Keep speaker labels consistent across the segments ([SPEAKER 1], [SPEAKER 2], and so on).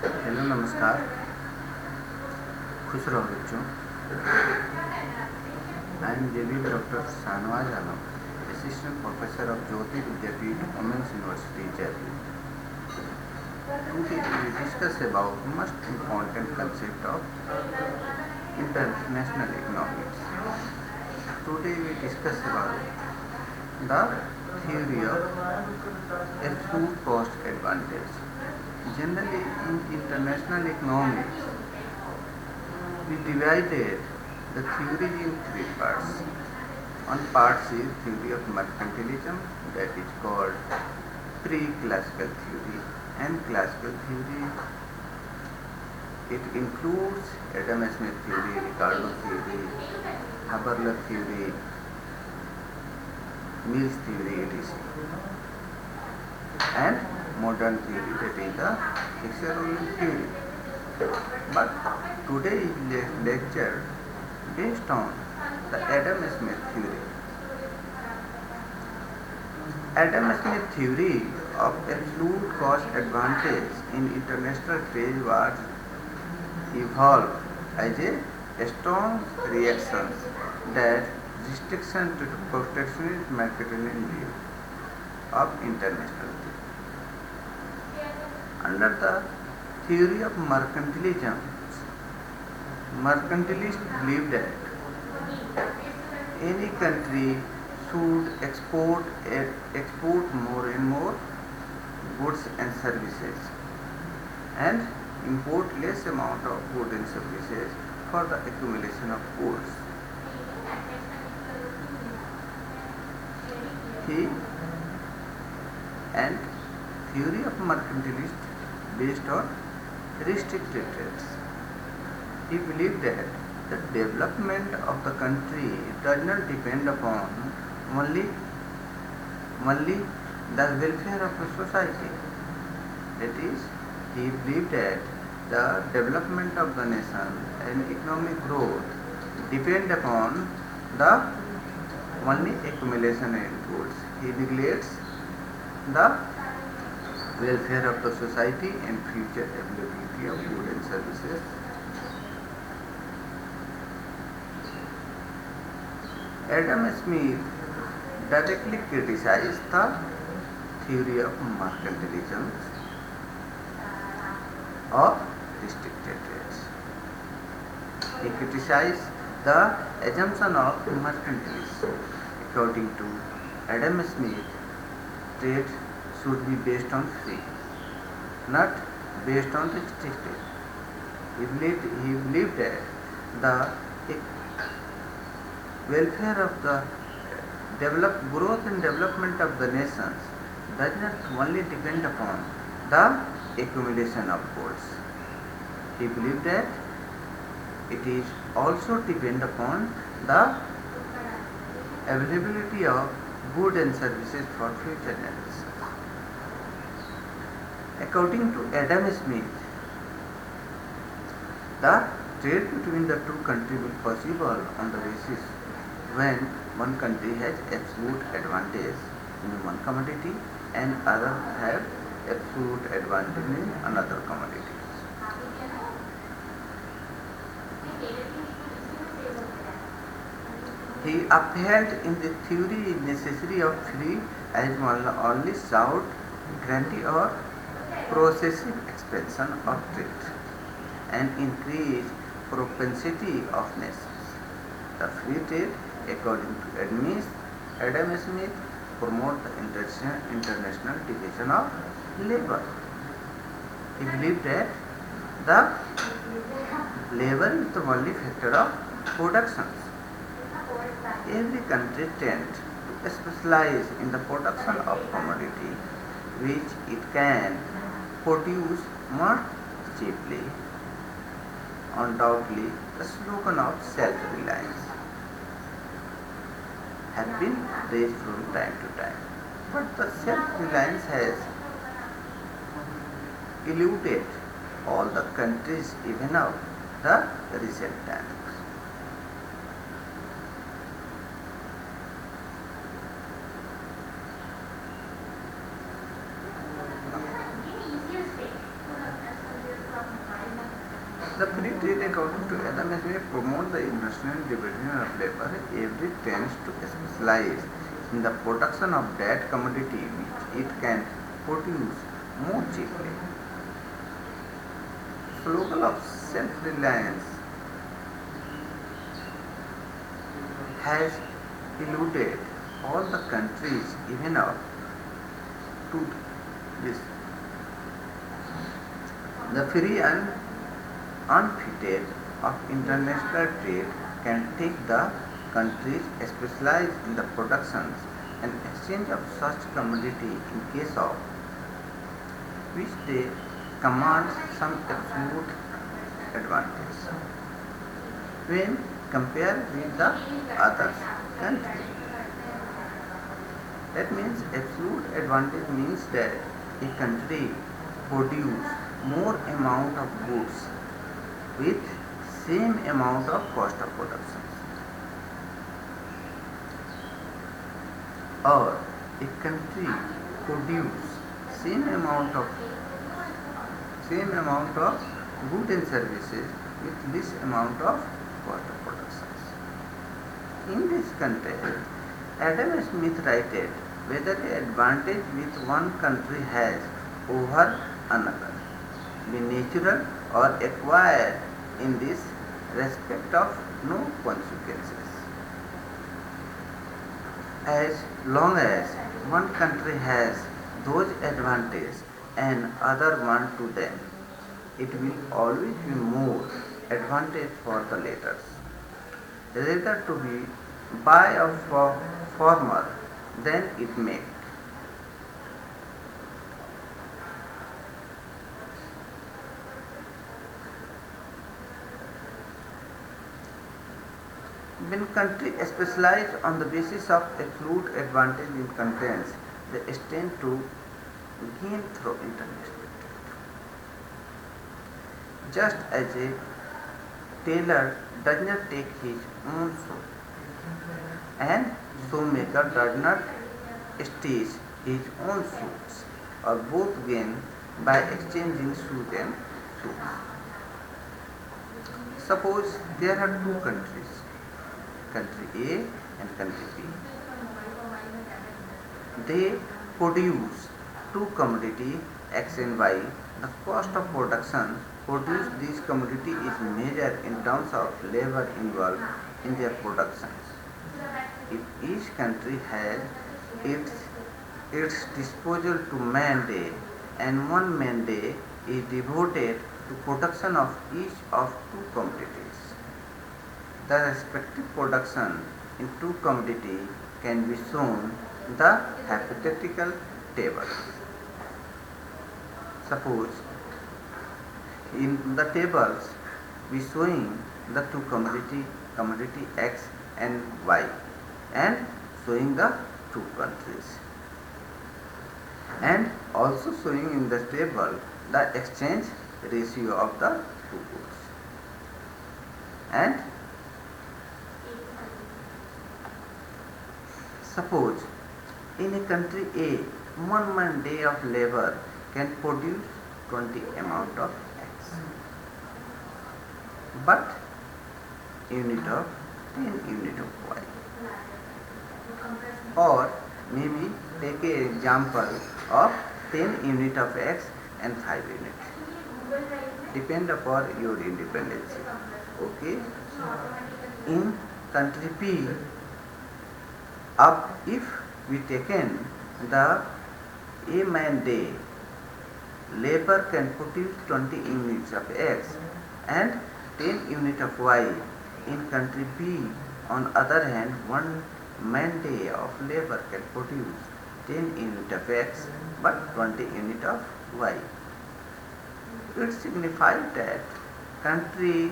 [SPEAKER 1] Hello नमस्कार। खुश रहो बच्चों। I am JB doctor Shahnawaz Alam, assistant professor of Jyoti Vidyapeeth women's university Jaipur. Today we will discuss about most important concept of international economics. Today we discuss about the theory of absolute cost advantage. Generally in international economics, we divided the theory in three parts. One part is theory of mercantilism, that is called pre-classical theory and classical theory. It includes Adam Smith theory, Ricardo theory, Habermas theory, Mills theory, etc. And modern theory, that is the Hexagonal theory. But today is lecture based on the Adam Smith theory. Adam Smith theory of absolute cost advantage in international trade was evolved as a strong reaction that restriction to the protectionist marketing view of international trade. Under the theory of mercantilism, mercantilists believe that any country should export more and more goods and services and import less amount of goods and services for the accumulation of goods. He and theory of mercantilist based on restricted trades. He believed that the development of the country does not depend upon only the welfare of the society. That is, he believed that the development of the nation and economic growth depend upon the only accumulation in goods. He neglects the welfare of the society and future availability of goods and services. Adam Smith directly criticized the theory of mercantilism of restricted trades. He criticized the assumption of mercantilism. According to Adam Smith, trade should be based on free, not based on restricted. He believed that the welfare of the growth and development of the nations does not only depend upon the accumulation of goods. He believed that it is also depend upon the availability of goods and services for future generations. According to Adam Smith, the trade between the two countries will possible on the basis when one country has absolute advantage in one commodity and other have absolute advantage in another commodity. He upheld in the theory necessity of free as only sought guarantee or progressive expansion of trade and increased propensity of nations. The free trade, according to Adam Smith, promote the international division of labor. He believed that the labor is the only factor of production. Every country tends to specialize in the production of commodity which it can produce more cheaply. Undoubtedly, the slogan of self-reliance have been raised from time to time, but the self-reliance has eluded all the countries even of the recent times. The free trade according to Adams may promote the industrial division of labor. Every tends to specialize in the production of that commodity which it can produce more cheaply. Slogan of self-reliance has eluded all the countries even up to this. The free and unfettered of international trade can take the countries specialized in the productions and exchange of such commodity in case of which they command some absolute advantage when compared with the other countries. That means absolute advantage means that a country produce more amount of goods with same amount of cost of production, or a country produce same amount of goods and services with this amount of cost of production. In this context, Adam Smith writed whether the advantage which one country has over another be natural or acquired in this respect of no consequences. As long as one country has those advantages and other one to them, it will always be more advantage for the latter, rather to be buy of former than it make. When countries specialize on the basis of absolute advantage in contents, they stand to gain through international trade. Just as a tailor does not take his own suit and shoemaker does not stitch his own suits, or both gain by exchanging suit and suits. Suppose there are two countries, country A and country B. They produce two commodity X and Y. The cost of production produce these commodity is measured in terms of labor involved in their productions. If each country has its, its disposal to man day and one man day is devoted to production of each of two commodities, the respective production in two commodity can be shown in the hypothetical table. Suppose in the tables we showing the two commodity X and Y, and showing the two countries, and also showing in the table the exchange ratio of the two goods. And suppose in a country A, 1 day of labor can produce 20 amount of X, but unit of 10 unit of Y. Or maybe take an example of 10 unit of X and 5 units. Depend upon your independence. Okay. In country P, if we taken the A man day, labor can produce 20 units of X and 10 unit of Y. In country B, on other hand, 1 man day of labor can produce 10 unit of X but 20 unit of Y. It signifies that country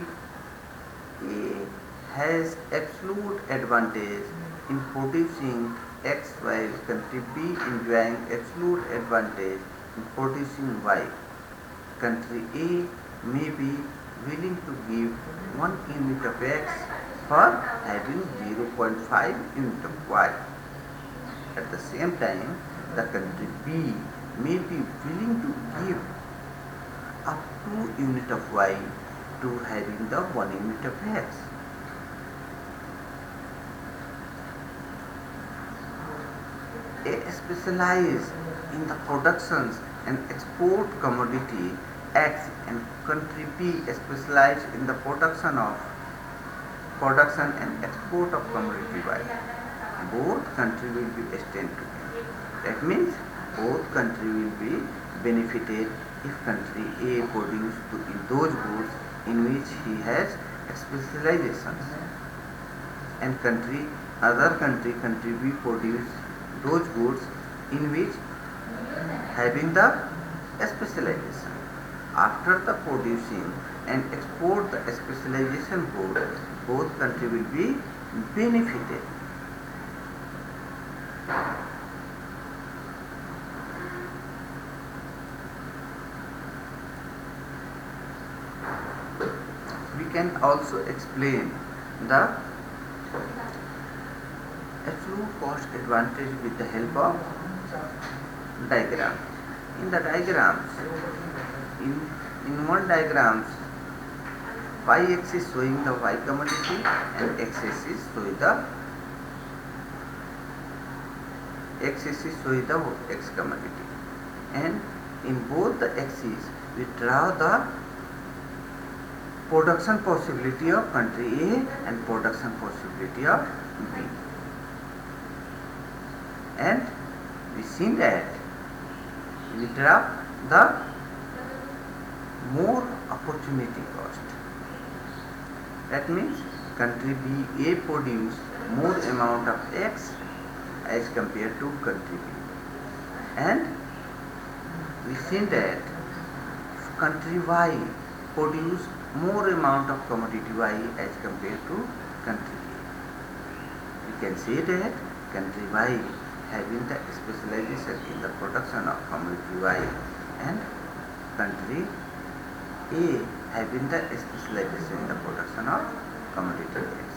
[SPEAKER 1] A has absolute advantage in producing X while country B enjoying absolute advantage in producing Y. Country A may be willing to give 1 unit of X for having 0.5 unit of Y. At the same time, the country B may be willing to give up 2 unit of Y to having the 1 unit of X. A specialize in the productions and export commodity X and country B specialize in the production and export of commodity Y. Both country will be stand together. That means both country will be benefited if country A produce in those goods in which he has specializations, and country B produce those goods in which having the specialization. After the producing and export the specialization goods, both country will be benefited. We can also explain the absolute cost advantage with the help of diagram. In the diagrams, in one diagram, y-axis showing the y commodity and x-axis showing the x commodity, and in both the axes we draw the production possibility of country A and production possibility of B, and we see that we draw the more opportunity cost. That means country B A produce more amount of X as compared to country B, and we see that country Y produce more amount of commodity Y as compared to country A. We can say that country Y having the specialization in the production of commodity Y, and country A having the specialization in the production of commodity X.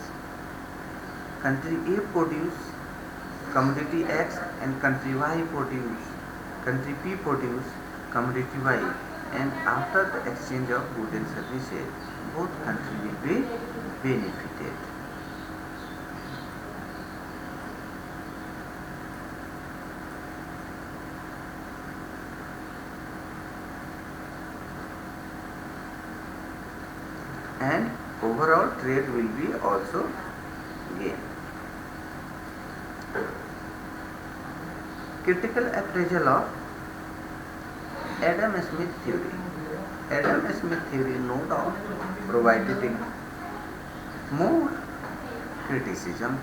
[SPEAKER 1] Country A produce commodity X and country P produce commodity Y, and after the exchange of goods and services, both countries will be benefited. And overall trade will be also gain. Critical appraisal of Adam Smith theory. Adam Smith theory no doubt provided more criticism.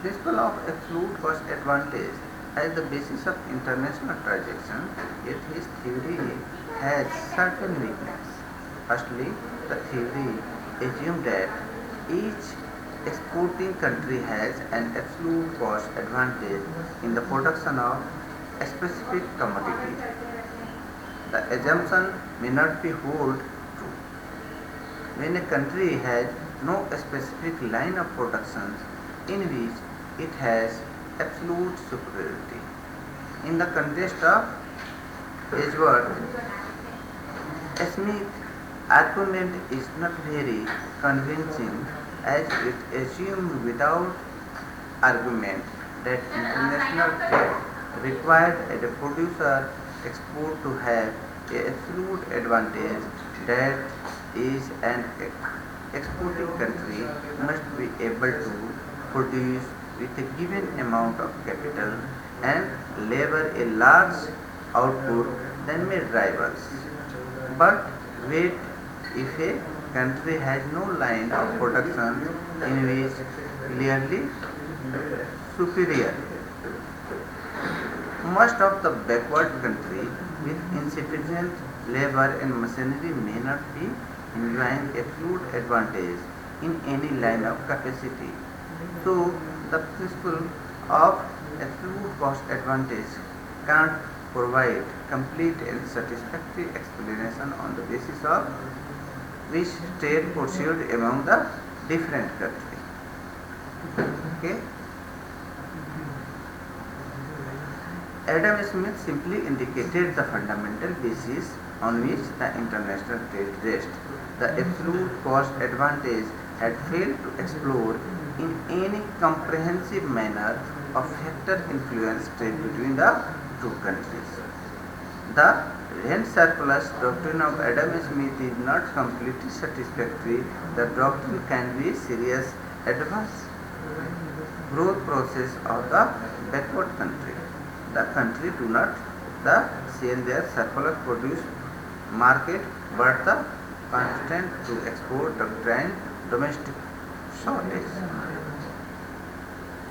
[SPEAKER 1] Principle of absolute cost advantage as the basis of international transactions, yet his theory has certain weaknesses. Firstly, the theory assumes that each exporting country has an absolute cost advantage in the production of a specific commodity. The assumption may not be hold true. When a country has no specific line of production in which it has absolute superiority. In the context of Edgeworth, Smith's argument is not very convincing, as it assumes without argument that international trade required a producer export to have an absolute advantage, that is, an exporting country must be able to produce with a given amount of capital and labor a large output than may rivals. But wait, if a country has no line of production in which clearly superior, most of the backward country with insufficient labor and machinery may not be enjoying absolute advantage in any line of capacity. So the principle of absolute cost advantage can't provide complete and satisfactory explanation on the basis of which trade pursued among the different countries. Okay. Adam Smith simply indicated the fundamental basis on which the international trade rests. The absolute cost advantage had failed to explore in any comprehensive manner a factor influence trade between the two countries. The rent surplus doctrine of Adam Smith is not completely satisfactory. The doctrine can be a serious adverse growth process of the backward country. The country do not sell their surplus produce market, but the constant to export the grand domestic shortage.